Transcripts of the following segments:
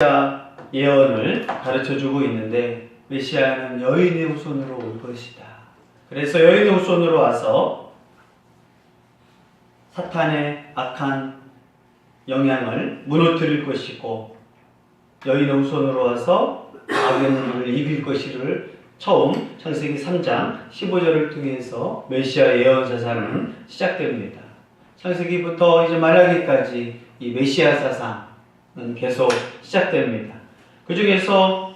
메시아 예언을 가르쳐주고 있는데 메시아는 여인의 후손으로 올 것이다. 그래서 여인의 후손으로 와서 사탄의 악한 영향을 무너뜨릴 것이고 여인의 후손으로 와서 악을 이길 것이를 처음 창세기 3장 15절을 통해서 메시아 예언 사상은 시작됩니다. 창세기부터 이제 말라기까지 이 메시아 사상은 계속 시작됩니다. 그 중에서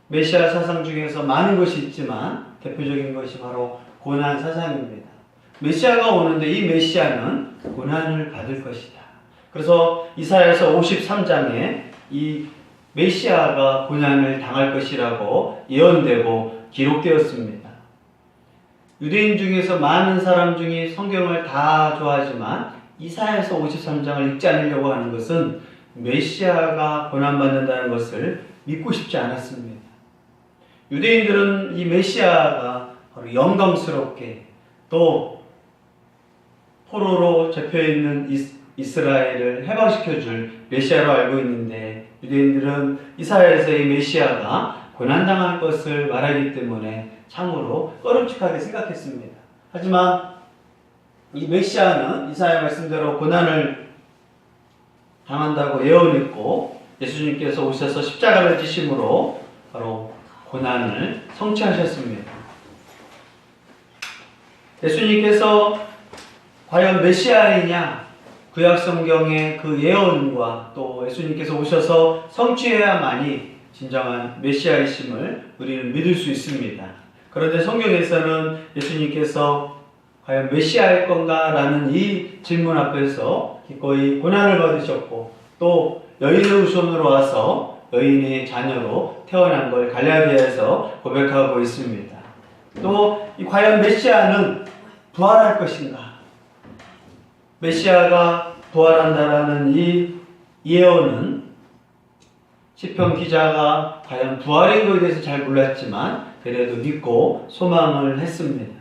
메시아 사상 중에서 많은 것이 있지만 대표적인 것이 바로 고난 사상입니다. 메시아가 오는데 이 메시아는 고난을 받을 것이다. 그래서 이사야서 53장에 이 메시아가 고난을 당할 것이라고 예언되고 기록되었습니다. 유대인 중에서 많은 사람 중에 성경을 다 좋아하지만 이사야서 53장을 읽지 않으려고 하는 것은 메시아가 고난받는다는 것을 믿고 싶지 않았습니다. 유대인들은 이 메시아가 바로 영광스럽게 또 포로로 잡혀있는 이스라엘을 해방시켜줄 메시아로 알고 있는데 유대인들은 이사야에서의 메시아가 고난당할 것을 말하기 때문에 참으로 꺼림칙하게 생각했습니다. 하지만 이 메시아는 이사야 말씀대로 고난을 당한다고 예언했고 예수님께서 오셔서 십자가를 지심으로 바로 고난을 성취하셨습니다. 예수님께서 과연 메시아이냐? 구약성경의 그 예언과 또 예수님께서 오셔서 성취해야만이 진정한 메시아이심을 우리는 믿을 수 있습니다. 그런데 성경에서는 예수님께서 과연 메시아일 건가? 라는 이 질문 앞에서 기꺼이 고난을 받으셨고 또 여인의 후손으로 와서 여인의 자녀로 태어난 걸 갈라디아에서 고백하고 있습니다. 또 과연 메시아는 부활할 것인가? 메시아가 부활한다라는 이 예언은 시편 기자가 과연 부활인 것에 대해서 잘 몰랐지만 그래도 믿고 소망을 했습니다.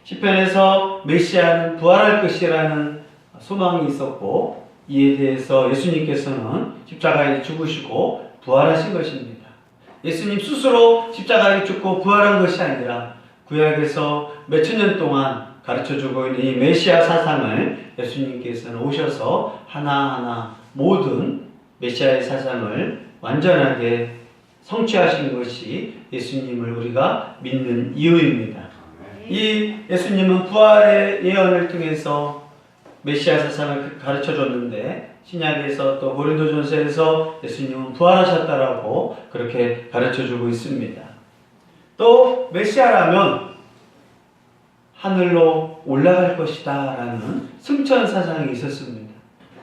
시편에서 메시아는 부활할 것이라는 소망이 있었고 이에 대해서 예수님께서는 십자가에 죽으시고 부활하신 것입니다. 예수님 스스로 십자가에 죽고 부활한 것이 아니라 구약에서 몇천 년 동안 가르쳐주고 있는 이 메시아 사상을 예수님께서는 오셔서 하나하나 모든 메시아의 사상을 완전하게 성취하신 것이 예수님을 우리가 믿는 이유입니다. 이 예수님은 부활의 예언을 통해서 메시아 사상을 가르쳐줬는데 신약에서 또 고린도전서에서 예수님은 부활하셨다라고 그렇게 가르쳐주고 있습니다. 또 메시아라면 하늘로 올라갈 것이다 라는 승천 사상이 있었습니다.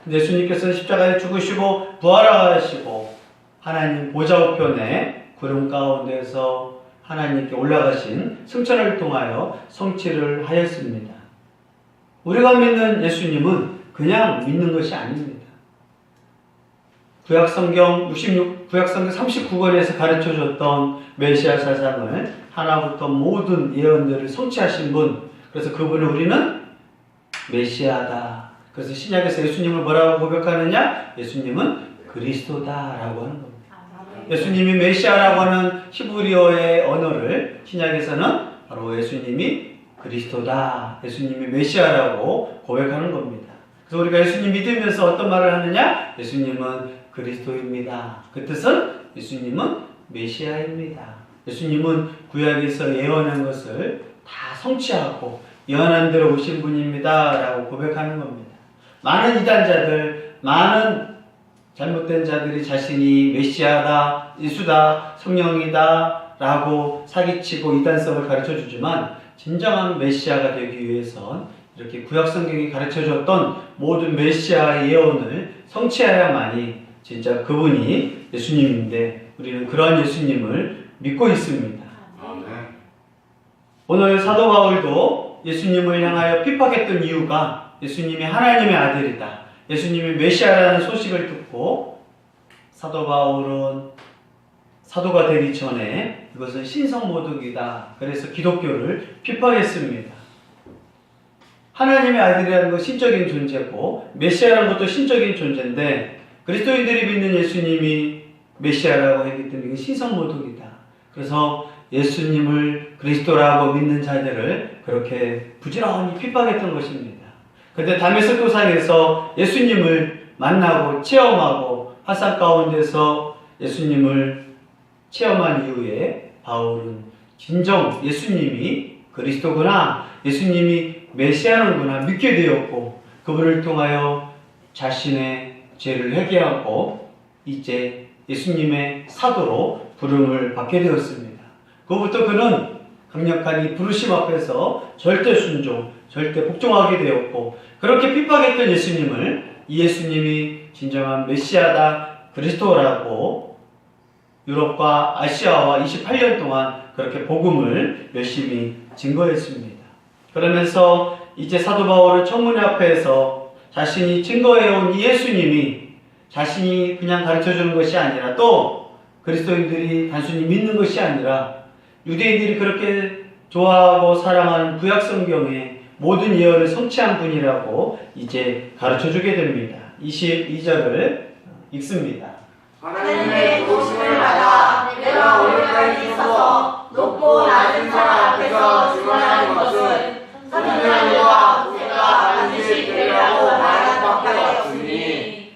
예수님께서는 십자가에 죽으시고 부활하시고 하나님 보좌 우편에 구름 가운데서 하나님께 올라가신 승천을 통하여 성취를 하였습니다. 우리가 믿는 예수님은 그냥 믿는 것이 아닙니다. 구약성경 39권에서 가르쳐줬던 메시아 사상을 하나부터 모든 예언들을 성취하신 분, 그래서 그분을 우리는 메시아다. 그래서 신약에서 예수님을 뭐라고 고백하느냐? 예수님은 그리스도다라고 하는 겁니다. 예수님이 메시아라고 하는 히브리어의 언어를 신약에서는 바로 예수님이 그리스도다, 예수님이 메시아라고 고백하는 겁니다. 그래서 우리가 예수님 믿으면서 어떤 말을 하느냐? 예수님은 그리스도입니다. 그 뜻은 예수님은 메시아입니다. 예수님은 구약에서 예언한 것을 다 성취하고 예언한 대로 오신 분입니다 라고 고백하는 겁니다. 많은 이단자들, 많은 잘못된 자들이 자신이 메시아다, 예수다, 성령이다 라고 사기치고 이단성을 가르쳐주지만 진정한 메시아가 되기 위해선 이렇게 구약성경이 가르쳐줬던 모든 메시아 예언을 성취해야만이 진짜 그분이 예수님인데 우리는 그러한 예수님을 믿고 있습니다. 오늘 사도 바울도 예수님을 향하여 핍박했던 이유가 예수님이 하나님의 아들이다, 예수님이 메시아라는 소식을 듣고 사도 바울은 사도가 되기 전에 이것은 신성모독이다, 그래서 기독교를 핍박했습니다. 하나님의 아들이라는 건 신적인 존재고 메시아라는 것도 신적인 존재인데 그리스도인들이 믿는 예수님이 메시아라고 했기 때문에 이게 신성모독이다. 그래서 예수님을 그리스도라고 믿는 자들을 그렇게 부지런히 핍박했던 것입니다. 그런데 다메섹 도상에서 예수님을 만나고 체험하고 화상 가운데서 예수님을 체험한 이후에 바울은 진정 예수님이 그리스도구나, 예수님이 메시아는구나 믿게 되었고, 그분을 통하여 자신의 죄를 회개하고 이제 예수님의 사도로 부름을 받게 되었습니다. 그로부터 그는 강력한 이 부르심 앞에서 절대 순종, 절대 복종하게 되었고, 그렇게 핍박했던 예수님을 이 예수님이 진정한 메시아다, 그리스도라고 유럽과 아시아와 28년 동안 그렇게 복음을 열심히 증거했습니다. 그러면서 이제 사도 바울은 청문회 앞에서 자신이 증거해온 이 예수님이 자신이 그냥 가르쳐주는 것이 아니라, 또 그리스도인들이 단순히 믿는 것이 아니라 유대인들이 그렇게 좋아하고 사랑하는 구약 성경의 모든 예언을 성취한 분이라고 이제 가르쳐주게 됩니다. 22절을 읽습니다. 하나님의 도심을 받아 내가 오늘까지 서서 높고 낮은 사람 앞에서 증언하는 것은 선지자들과 모세가 반드시 되리라고 말한 바밖에 없으니.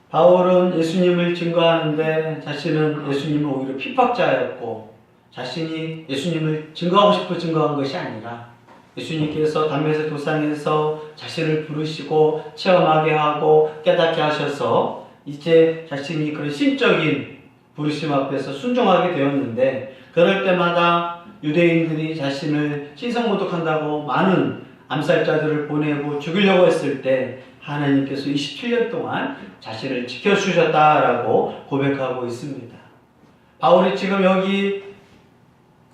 바울은 예수님을 증거하는데 자신은 예수님은 오히려 핍박자였고, 자신이 예수님을 증거하고 싶어 증거한 것이 아니라 예수님께서 담메섹 도상에서 자신을 부르시고 체험하게 하고 깨닫게 하셔서 이제 자신이 그런 신적인 부르심 앞에서 순종하게 되었는데, 그럴 때마다 유대인들이 자신을 신성모독한다고 많은 암살자들을 보내고 죽이려고 했을 때 하나님께서 27년 동안 자신을 지켜주셨다라고 고백하고 있습니다. 바울이 지금 여기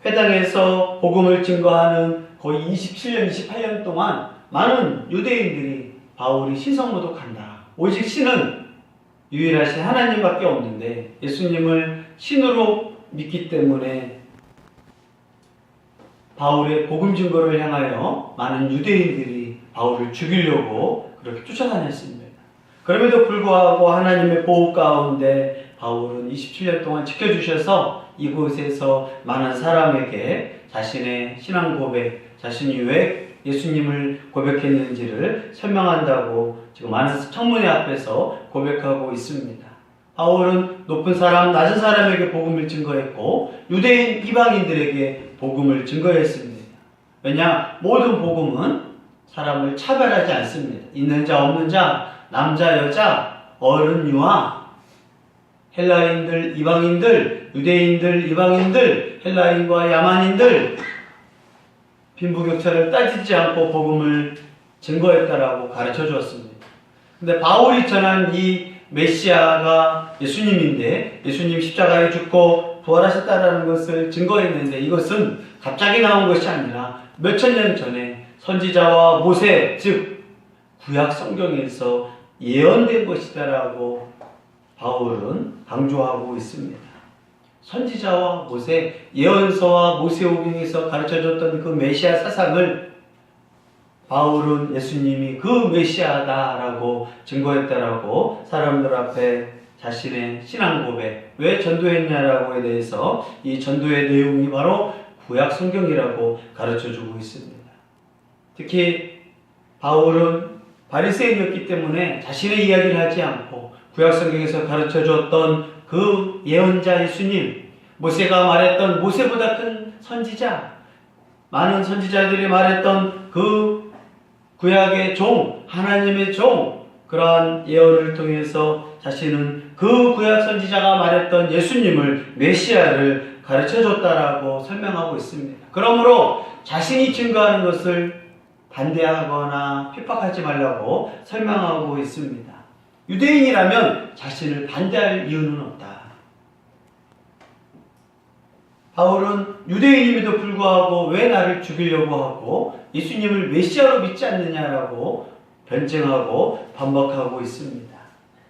회당에서 복음을 증거하는 거의 27년, 28년 동안 많은 유대인들이 바울이 신성모독한다, 오직 신은 유일하신 하나님밖에 없는데 예수님을 신으로 믿기 때문에 바울의 복음 증거를 향하여 많은 유대인들이 바울을 죽이려고 그렇게 쫓아다녔습니다. 그럼에도 불구하고 하나님의 보호 가운데 바울은 27년 동안 지켜주셔서 이곳에서 많은 사람에게 자신의 신앙 고백, 자신이 왜 예수님을 고백했는지를 설명한다고 지금 많은 청문회 앞에서 고백하고 있습니다. 바울은 높은 사람, 낮은 사람에게 복음을 증거했고 유대인 이방인들에게 복음을 증거했습니다. 왜냐? 모든 복음은 사람을 차별하지 않습니다. 있는 자, 없는 자, 남자, 여자, 어른, 유아, 헬라인들, 이방인들, 유대인들, 이방인들, 헬라인과 야만인들, 빈부격차를 따지지 않고 복음을 증거했다라고 가르쳐 주었습니다. 근데 바울이 전한 이 메시아가 예수님인데, 예수님 십자가에 죽고 부활하셨다라는 것을 증거했는데, 이것은 갑자기 나온 것이 아니라 몇천 년 전에 선지자와 모세, 즉 구약 성경에서 예언된 것이다라고 바울은 강조하고 있습니다. 선지자와 모세, 예언서와 모세오경에서 가르쳐줬던 그 메시아 사상을 바울은 예수님이 그 메시아다라고 증거했다라고 사람들 앞에 자신의 신앙 고백, 왜 전도했냐라고에 대해서 이 전도의 내용이 바로 구약 성경이라고 가르쳐주고 있습니다. 특히 바울은 바리새인이었기 때문에 자신의 이야기를 하지 않고 구약 성경에서 가르쳐줬던 그 예언자 예수님, 모세가 말했던 모세보다 큰 선지자, 많은 선지자들이 말했던 그 구약의 종, 하나님의 종, 그러한 예언을 통해서 자신은 그 구약 선지자가 말했던 예수님을, 메시아를 가르쳐줬다라고 설명하고 있습니다. 그러므로 자신이 증거하는 것을 반대하거나 핍박하지 말라고 설명하고 있습니다. 유대인이라면 자신을 반대할 이유는 없다. 바울은 유대인임에도 불구하고 왜 나를 죽이려고 하고 예수님을 메시아로 믿지 않느냐라고 변증하고 반박하고 있습니다.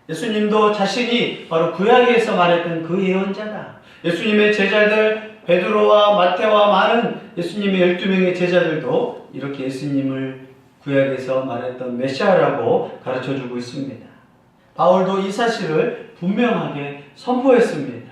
예수님도 자신이 바로 구약에서 말했던 그 예언자다. 예수님의 제자들 베드로와 마태와 많은 예수님의 12명의 제자들도 이렇게 예수님을 구약에서 말했던 메시아라고 가르쳐주고 있습니다. 바울도 이 사실을 분명하게 선포했습니다.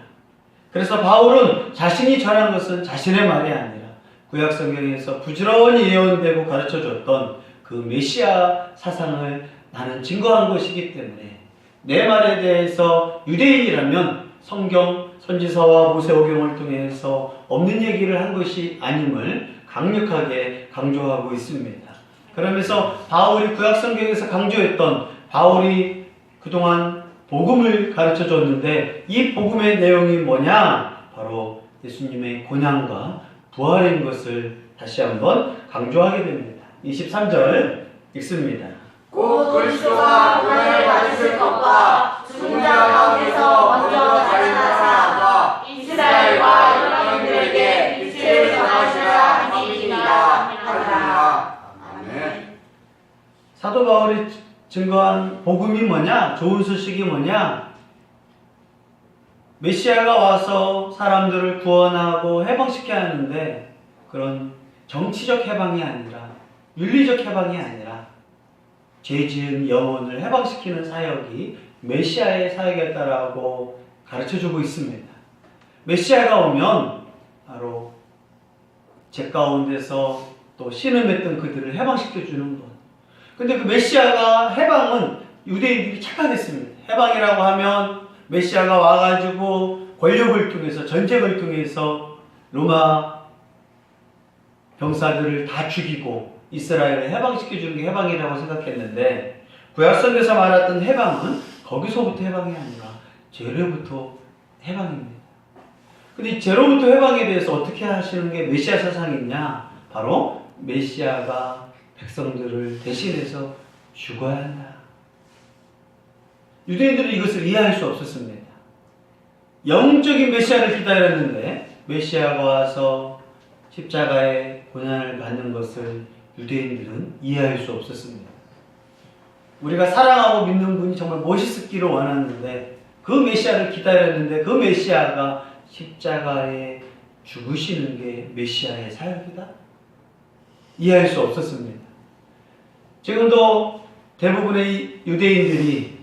그래서 바울은 자신이 전한 것은 자신의 말이 아니라 구약 성경에서 부지런히 예언되고 가르쳐줬던 그 메시아 사상을 나는 증거한 것이기 때문에 내 말에 대해서 유대인이라면 성경, 선지서와 모세오경을 통해서 없는 얘기를 한 것이 아님을 강력하게 강조하고 있습니다. 그러면서 바울이 구약 성경에서 강조했던 바울이 그동안 복음을 가르쳐 줬는데 이 복음의 내용이 뭐냐? 바로 예수님의 고난과 부활인 것을 다시 한번 강조하게 됩니다. 23절 읽습니다. 곧 그리스도가 고난을 받으실 것과 죽은 자 가운데서 먼저 나타나사 이스라엘과 이방인들에게 빛을 전하시라 하시니라 하더라. 아멘. 사도 바울이 증거한 복음이 뭐냐? 좋은 소식이 뭐냐? 메시아가 와서 사람들을 구원하고 해방시켜야 하는데 그런 정치적 해방이 아니라 윤리적 해방이 아니라 죄 지은 영혼을 해방시키는 사역이 메시아의 사역이었다라고 가르쳐주고 있습니다. 메시아가 오면 바로 죄 가운데서 또 신음했던 그들을 해방시켜주는 것. 근데 그 메시아가 해방은 유대인들이 착각했습니다. 해방이라고 하면 메시아가 와가지고 권력을 통해서 전쟁을 통해서 로마 병사들을 다 죽이고 이스라엘을 해방시켜주는 게 해방이라고 생각했는데 구약성에서 말했던 해방은 거기서부터 해방이 아니라 죄로부터 해방입니다. 근데 이 죄로부터 해방에 대해서 어떻게 하시는 게 메시아 사상이냐? 바로 메시아가 백성들을 대신해서 죽어야 한다. 유대인들은 이것을 이해할 수 없었습니다. 영적인 메시아를 기다렸는데 메시아가 와서 십자가의 고난을 받는 것을 유대인들은 이해할 수 없었습니다. 우리가 사랑하고 믿는 분이 정말 멋있었기를 원하는데 그 메시아를 기다렸는데 그 메시아가 십자가에 죽으시는 게 메시아의 사역이다? 이해할 수 없었습니다. 지금도 대부분의 유대인들이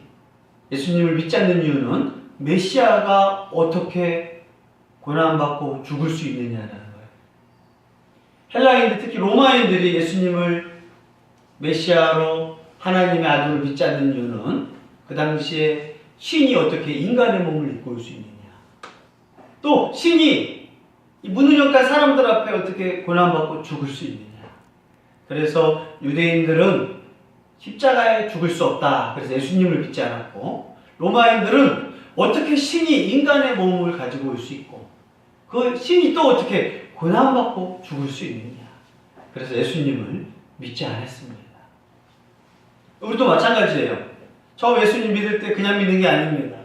예수님을 믿지 않는 이유는 메시아가 어떻게 고난받고 죽을 수 있느냐라는 거예요. 헬라인들, 특히 로마인들이 예수님을 메시아로 하나님의 아들을 믿지 않는 이유는 그 당시에 신이 어떻게 인간의 몸을 입고 올 수 있느냐. 또 신이 무능력한 사람들 앞에 어떻게 고난받고 죽을 수 있느냐. 그래서 유대인들은 십자가에 죽을 수 없다. 그래서 예수님을 믿지 않았고 로마인들은 어떻게 신이 인간의 몸을 가지고 올 수 있고 그 신이 또 어떻게 고난받고 죽을 수 있느냐. 그래서 예수님을 믿지 않았습니다. 우리도 마찬가지예요. 처음 예수님 믿을 때 그냥 믿는 게 아닙니다.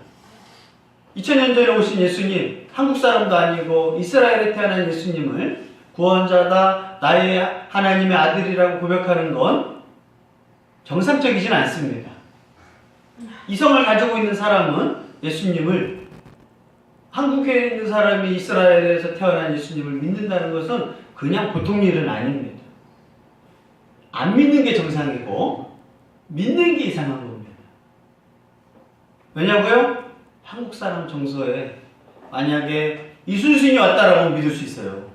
2000년 전에 오신 예수님, 한국 사람도 아니고 이스라엘에 태어난 예수님을 구원자다, 나의 하나님의 아들이라고 고백하는 건 정상적이진 않습니다. 이성을 가지고 있는 사람은 예수님을, 한국에 있는 사람이 이스라엘에서 태어난 예수님을 믿는다는 것은 그냥 보통 일은 아닙니다. 안 믿는 게 정상이고 믿는 게 이상한 겁니다. 왜냐고요? 한국 사람 정서에 만약에 이순신이 왔다라고 믿을 수 있어요.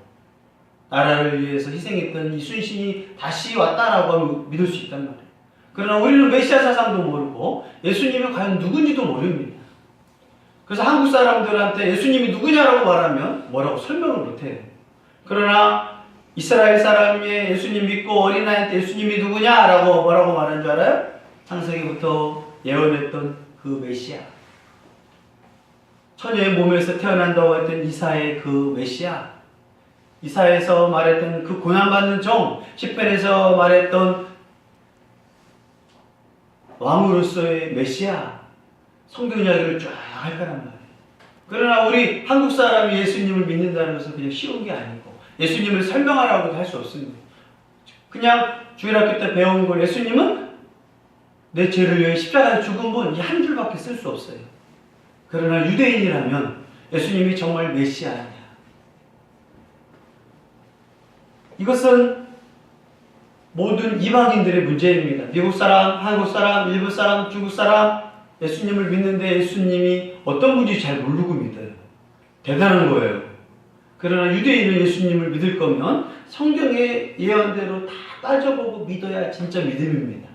나라를 위해서 희생했던 이순신이 다시 왔다라고 하면 믿을 수 있단 말이에요. 그러나 우리는 메시아 사상도 모르고 예수님이 과연 누군지도 모릅니다. 그래서 한국 사람들한테 예수님이 누구냐라고 말하면 뭐라고 설명을 못해요. 그러나 이스라엘 사람이 예수님 믿고 어린아이한테 예수님이 누구냐라고 뭐라고 말하는 줄 알아요? 창세기부터 예언했던 그 메시아. 처녀의 몸에서 태어난다고 했던 이사의 그 메시아. 이사에서 말했던 그 고난받는 종, 시편에서 말했던 왕으로서의 메시아. 성경 이야기를 쫙 할 거란 말이에요. 그러나 우리 한국 사람이 예수님을 믿는다는 것은 그냥 쉬운 게 아니고 예수님을 설명하라고도 할 수 없습니다. 그냥 주일학교 때 배운 걸 예수님은 내 죄를 위해 십자가에 죽은 분 이 한 줄밖에 쓸 수 없어요. 그러나 유대인이라면 예수님이 정말 메시아냐. 이것은 모든 이방인들의 문제입니다. 미국 사람, 한국 사람, 일본 사람, 중국 사람, 예수님을 믿는데 예수님이 어떤 분인지 잘 모르고 믿어요. 대단한 거예요. 그러나 유대인은 예수님을 믿을 거면 성경의 예언대로 다 따져보고 믿어야 진짜 믿음입니다.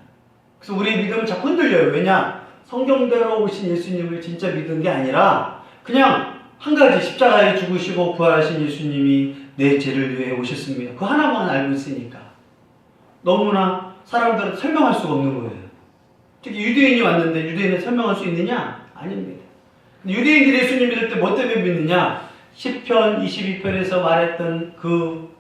그래서 우리의 믿음은 자꾸 흔들려요. 왜냐? 성경대로 오신 예수님을 진짜 믿은 게 아니라 그냥 한 가지 십자가에 죽으시고 부활하신 예수님이 내 죄를 위해 오셨습니다. 그 하나만 알고 있으니까 너무나 사람들은 설명할 수가 없는 거예요. 특히 유대인이 왔는데 유대인은 설명할 수 있느냐? 아닙니다. 유대인들이 예수님 믿을 때 뭐 때문에 믿느냐? 시편 22편에서 말했던 그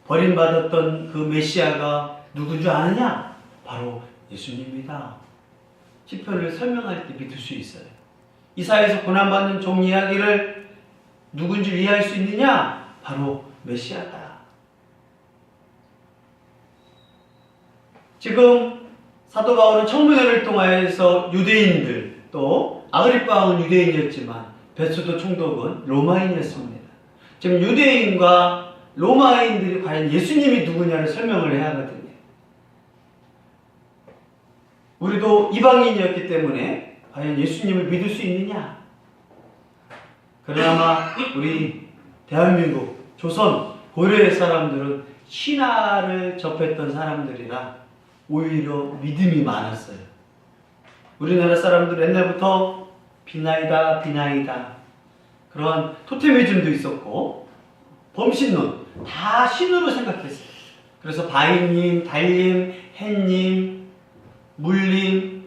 버림받았던 그 메시아가 누군 줄 아느냐? 바로 예수님이다. 시편을 설명할 때 믿을 수 있어요. 이사야에서 고난받는 종 이야기를 누군지 이해할 수 있느냐? 바로 메시아다. 지금 사도 바울은 청문회를 통하여서 유대인들, 또 아그리파 왕은 유대인이었지만 베스도 총독은 로마인이었습니다. 지금 유대인과 로마인들이 과연 예수님이 누구냐를 설명을 해야 하거든요. 우리도 이방인이었기 때문에 과연 예수님을 믿을 수 있느냐? 그러나 우리 대한민국, 조선, 고려의 사람들은 신화를 접했던 사람들이라 오히려 믿음이 많았어요. 우리나라 사람들 옛날부터 비나이다, 비나이다. 그러한 토테미즘도 있었고, 범신론, 다 신으로 생각했어요. 그래서 바위님, 달님, 햇님, 물님,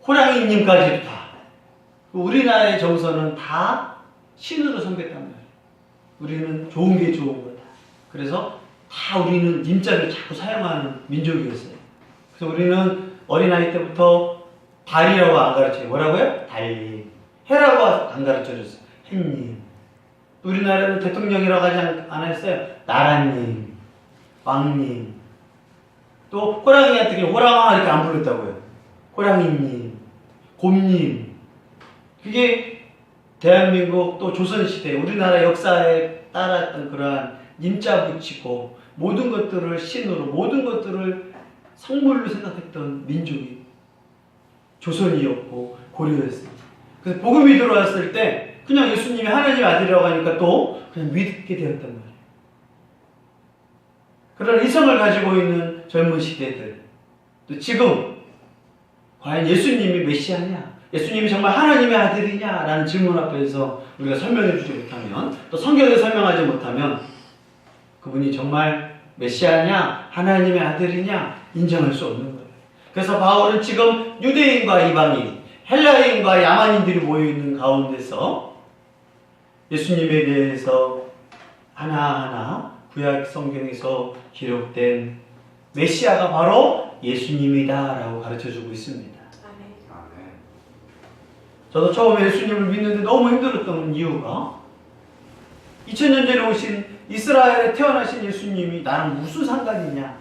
호랑이님까지도 다. 우리나라의 정서는 다 신으로 섬겼단 말이에요. 우리는 좋은 게 좋은 거다. 그래서 다 우리는 님자를 자꾸 사용하는 민족이었어요. 그래서 우리는 어린아이 때부터 달이라고 안 가르쳐요. 뭐라고요? 달님. 해라고 안 가르쳐줬어요. 햇님. 우리나라는 대통령이라고 하지 않았어요. 나라님, 왕님. 또 호랑이한테 호랑아 이렇게 안 불렀다고요. 호랑이님, 곰님. 그게 대한민국 또 조선시대 우리나라 역사에 따랐던 그러한 님자 붙이고 모든 것들을 신으로 모든 것들을 성물로 생각했던 민족이 조선이었고 고려였습니다. 그래서 복음이 들어왔을 때 그냥 예수님이 하나님의 아들이라고 하니까 또 그냥 믿게 되었단 말이에요. 그런 이성을 가지고 있는 젊은 시대들, 또 지금 과연 예수님이 메시아냐? 예수님이 정말 하나님의 아들이냐? 라는 질문 앞에서 우리가 설명해 주지 못하면, 또 성경에 설명하지 못하면 그분이 정말 메시아냐? 하나님의 아들이냐? 인정할 수 없는 거예요. 그래서 바울은 지금 유대인과 이방인, 헬라인과 야만인들이 모여있는 가운데서 예수님에 대해서 하나하나 구약 성경에서 기록된 메시아가 바로 예수님이다 라고 가르쳐주고 있습니다. 저도 처음에 예수님을 믿는데 너무 힘들었던 이유가 2000년 전에 오신 이스라엘에 태어나신 예수님이 나랑 무슨 상관이냐.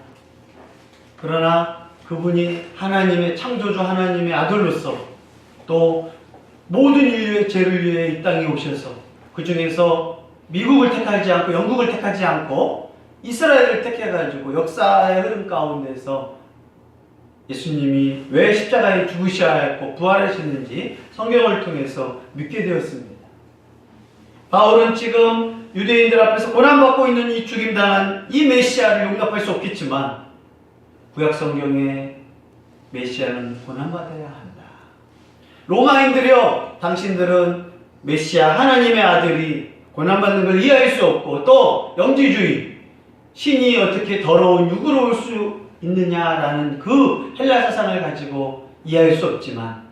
그러나 그분이 하나님의 창조주 하나님의 아들로서 또 모든 인류의 죄를 위해 이 땅에 오셔서 그 중에서 미국을 택하지 않고 영국을 택하지 않고 이스라엘을 택해가지고 역사의 흐름 가운데서 예수님이 왜 십자가에 죽으셔야 했고 부활하셨는지 성경을 통해서 믿게 되었습니다. 바울은 지금 유대인들 앞에서 고난받고 있는 이 죽임당한 이 메시아를 용납할 수 없겠지만 구약 성경에 메시아는 고난받아야 한다. 로마인들이여, 당신들은 메시아 하나님의 아들이 고난받는 걸 이해할 수 없고 또 영지주의, 신이 어떻게 더러운 육으로 올 수 있느냐라는 그 헬라 사상을 가지고 이해할 수 없지만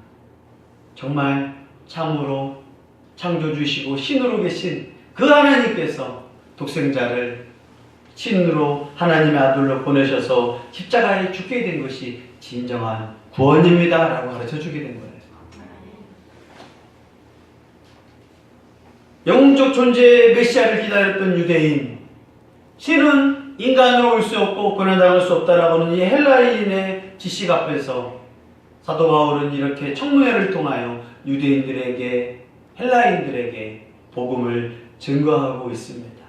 정말 참으로 창조주시고 신으로 계신 그 하나님께서 독생자를 신으로 하나님의 아들로 보내셔서 십자가에 죽게 된 것이 진정한 구원입니다 라고 가르쳐주게 된 거예요. 영웅적 존재의 메시아를 기다렸던 유대인, 신은 인간으로 올 수 없고 고난당할 수 없다라고는 이 헬라인의 지식 앞에서 사도 바울은 이렇게 청문회를 통하여 유대인들에게, 헬라인들에게 복음을 증거하고 있습니다.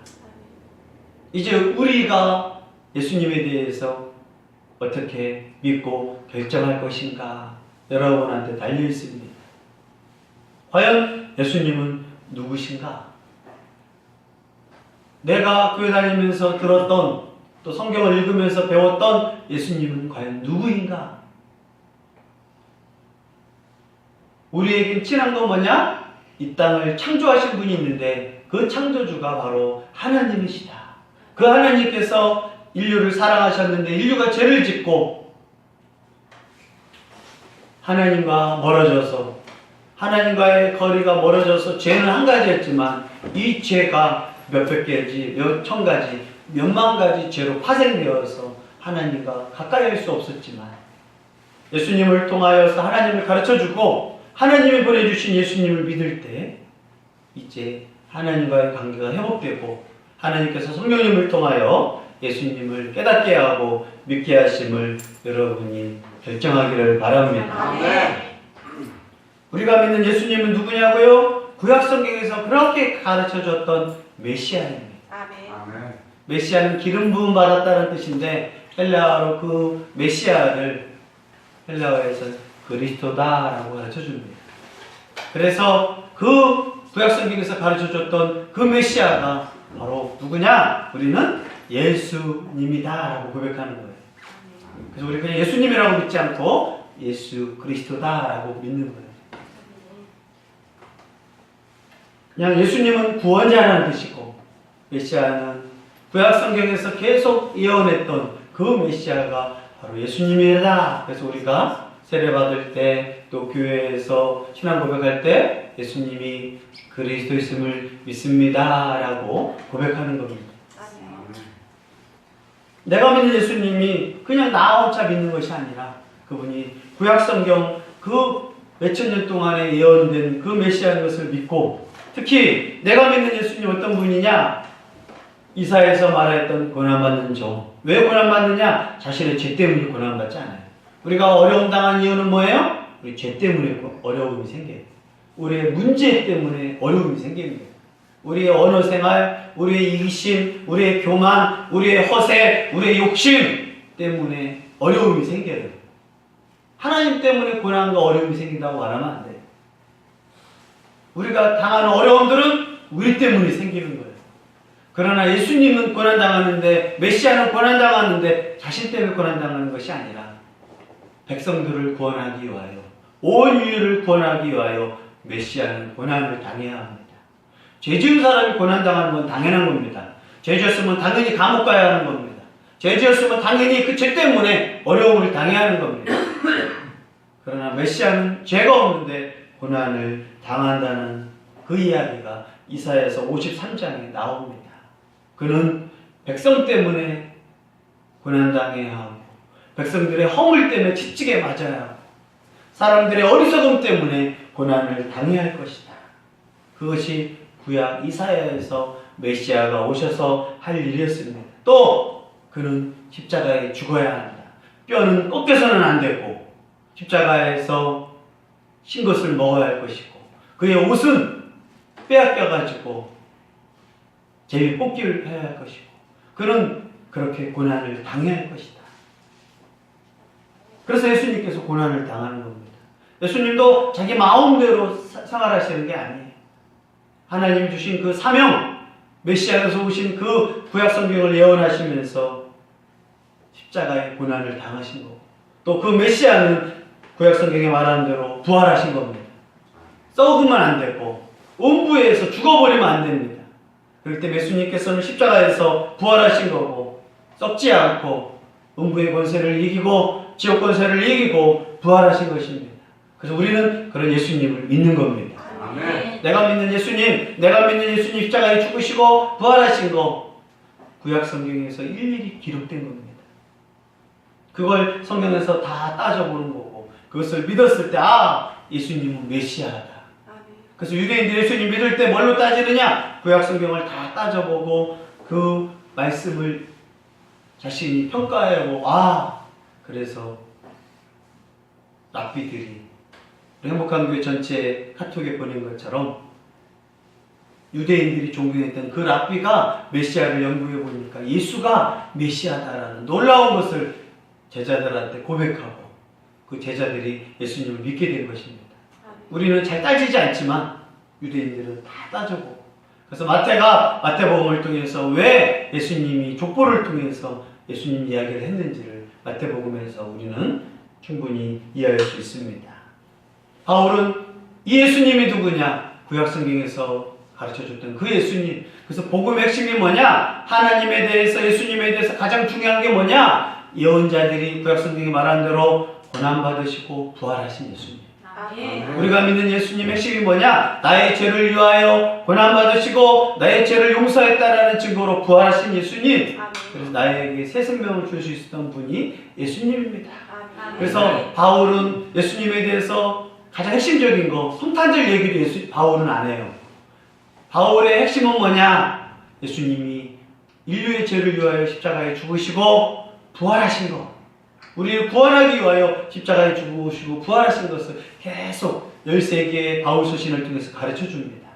이제 우리가 예수님에 대해서 어떻게 믿고 결정할 것인가? 여러분한테 달려 있습니다. 과연 예수님은 누구신가? 내가 교회 다니면서 들었던 또 성경을 읽으면서 배웠던 예수님은 과연 누구인가? 우리에겐 친한 건 뭐냐? 이 땅을 창조하신 분이 있는데 그 창조주가 바로 하나님이시다. 그 하나님께서 인류를 사랑하셨는데 인류가 죄를 짓고 하나님과 멀어져서 하나님과의 거리가 멀어져서 죄는 한 가지였지만 이 죄가 몇백 개지, 몇 천 가지, 몇만 가지 죄로 파생되어서 하나님과 가까이 할 수 없었지만 예수님을 통하여서 하나님을 가르쳐주고 하나님이 보내주신 예수님을 믿을 때 이제 하나님과의 관계가 회복되고 하나님께서 성령님을 통하여 예수님을 깨닫게 하고 믿게 하심을 여러분이 결정하기를 바랍니다. 우리가 믿는 예수님은 누구냐고요? 구약성경에서 그렇게 가르쳐줬던 메시아입니다. 메시아는 기름 부음 받았다는 뜻인데 헬라어로 그 메시아를 헬라어에서 그리스도다라고 가르쳐줍니다. 그래서 그 구약성경에서 가르쳐줬던 그 메시아가 바로 누구냐? 우리는 예수님이다라고 고백하는 거예요. 그래서 우리 그냥 예수님이라고 믿지 않고 예수 그리스도다라고 믿는 거예요. 그냥 예수님은 구원자라는 뜻이고 메시아는 구약성경에서 계속 예언했던 그 메시아가 바로 예수님이다. 그래서 우리가 세례받을 때 또 교회에서 신앙 고백할 때 예수님이 그리스도이심을 믿습니다 라고 고백하는 겁니다. 내가 믿는 예수님이 그냥 나 혼자 믿는 것이 아니라 그분이 구약성경 그 몇천 년 동안에 예언된 그 메시아인 것을 믿고 특히 내가 믿는 예수님 어떤 분이냐? 이사야에서 말했던 고난받는 종. 왜 고난받느냐? 자신의 죄 때문에 고난받지 않아요. 우리가 어려움 당한 이유는 뭐예요? 우리 죄 때문에 어려움이 생겨요. 우리의 문제 때문에 어려움이 생깁니다. 우리의 언어 생활, 우리의 이기심, 우리의 교만, 우리의 허세, 우리의 욕심 때문에 어려움이 생겨요. 하나님 때문에 고난과 어려움이 생긴다고 말하면 안 돼요. 우리가 당하는 어려움들은 우리 때문에 생기는 거예요. 그러나 예수님은 고난당하는데, 메시아는 고난당하는데 자신 때문에 고난당하는 것이 아니라 백성들을 구원하기 위하여, 온 인류를 구원하기 위하여 메시아는 고난을 당해야 합니다. 죄 지은 사람이 고난당하는 건 당연한 겁니다. 죄 지었으면 당연히 감옥 가야 하는 겁니다. 죄 지었으면 당연히 그 죄 때문에 어려움을 당해야 하는 겁니다. 그러나 메시아는 죄가 없는데 고난을 당한다는 그 이야기가 이사야에서 53장에 나옵니다. 그는 백성 때문에 고난당해야 하고 백성들의 허물 때문에 채찍에 맞아야 하고 사람들의 어리석음 때문에 고난을 당해야 할 것이다. 그것이 구약 이사야에서 메시아가 오셔서 할 일이었습니다. 또 그는 십자가에 죽어야 한다. 뼈는 꺾여서는 안 되고 십자가에서 신 것을 먹어야 할 것이고 그의 옷은 빼앗겨가지고 제비 뽑기를 해야 할 것이고 그는 그렇게 고난을 당해야 할 것이다. 그래서 예수님께서 고난을 당하는 겁니다. 예수님도 자기 마음대로 생활하시는 게 아니에요. 하나님 주신 그 사명, 메시아에서 오신 그 구약성경을 예언하시면서 십자가의 고난을 당하신 거고 또 그 메시아는 구약성경에 말하는 대로 부활하신 겁니다. 썩으면 안 되고 음부에서 죽어버리면 안 됩니다. 그럴 때 예수님께서는 십자가에서 부활하신 거고 썩지 않고 음부의 권세를 이기고 지옥 권세를 이기고 부활하신 것입니다. 그래서 우리는 그런 예수님을 믿는 겁니다. 아멘. 내가 믿는 예수님 십자가에 죽으시고 부활하신 거 구약성경에서 일일이 기록된 겁니다. 그걸 성경에서 다 따져보는 거고 그것을 믿었을 때 예수님은 메시아다. 그래서 유대인들이 예수님 믿을 때 뭘로 따지느냐? 구약성경을 다 따져보고 그 말씀을 자신이 평가해보고 그래서 랍비들이 행복한 교회 전체 카톡에 보낸 것처럼 유대인들이 존경했던 그 랍비가 메시아를 연구해 보니까 예수가 메시아다라는 놀라운 것을 제자들한테 고백하고 그 제자들이 예수님을 믿게 된 것입니다. 우리는 잘 따지지 않지만 유대인들은 다 따져보고, 그래서 마태복음을 통해서 왜 예수님이 족보를 통해서 예수님 이야기를 했는지를 마태복음에서 우리는 충분히 이해할 수 있습니다. 바울은 이 예수님이 누구냐? 구약성경에서 가르쳐줬던 그 예수님. 그래서 복음의 핵심이 뭐냐? 하나님에 대해서, 예수님에 대해서 가장 중요한 게 뭐냐? 예언자들이 구약성경이 말한 대로 고난받으시고 부활하신 예수님. 우리가 믿는 예수님 핵심이 뭐냐? 나의 죄를 위하여 고난받으시고 나의 죄를 용서했다라는 증거로 부활하신 예수님. 그래서 나에게 새 생명을 줄 수 있었던 분이 예수님입니다. 그래서 바울은 예수님에 대해서 가장 핵심적인 거, 성탄절 얘기도 바울은 안 해요. 바울의 핵심은 뭐냐? 예수님이 인류의 죄를 위하여 십자가에 죽으시고 부활하신 것. 우리를 구원하기 위하여 십자가에 죽으시고 부활하신 것을 계속 13개의 바울 서신을 통해서 가르쳐 줍니다.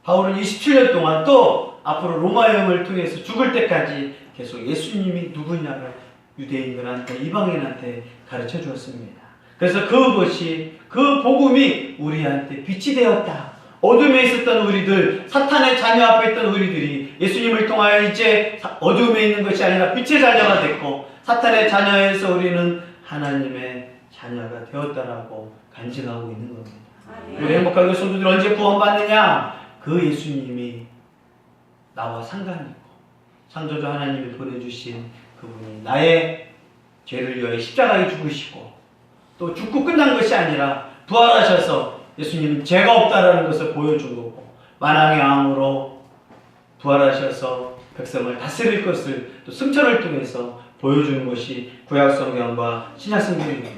바울은 27년 동안 또 앞으로 로마 여행을 통해서 죽을 때까지 계속 예수님이 누구냐를 유대인들한테, 이방인한테 가르쳐 주었습니다. 그래서 그것이, 그 복음이 우리한테 빛이 되었다. 어둠에 있었던 우리들, 사탄의 자녀 앞에 있던 우리들이 예수님을 통하여 이제 어둠에 있는 것이 아니라 빛의 자녀가 됐고, 사탄의 자녀에서 우리는 하나님의 자녀가 되었다라고 간증하고 있는 겁니다. 우리 행복하게 성도들 언제 구원받느냐? 그 예수님이 나와 상관이 있고, 창조주 하나님이 보내주신 그분이 나의 죄를 위하여 십자가에 죽으시고, 또 죽고 끝난 것이 아니라 부활하셔서 예수님은 죄가 없다라는 것을 보여준 거고, 만왕의 왕으로 부활하셔서 백성을 다스릴 것을 또 승천을 통해서 보여주는 것이 구약성경과 신약성경입니다.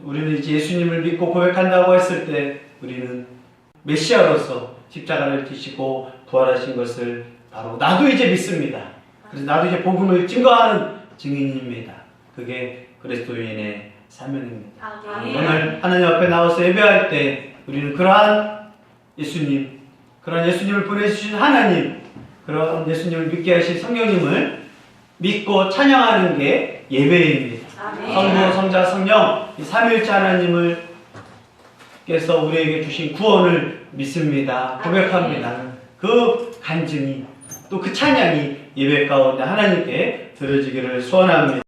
우리는 이제 예수님을 믿고 고백한다고 했을 때 우리는 메시아로서 십자가를 지시고 부활하신 것을 바로 나도 이제 믿습니다. 그래서 나도 이제 복음을 증거하는 증인입니다. 그게 그리스도인의 사명입니다. 오늘 하나님 앞에 나와서 예배할 때 우리는 그러한 예수님, 그런 예수님을 보내주신 하나님, 그런 예수님을 믿게 하신 성령님을 믿고 찬양하는 게 예배입니다. 성부, 성자, 성령 이 삼위일체 하나님을 께서 우리에게 주신 구원을 믿습니다. 고백합니다. 그 간증이, 또 그 찬양이 예배 가운데 하나님께 드려지기를 소원합니다.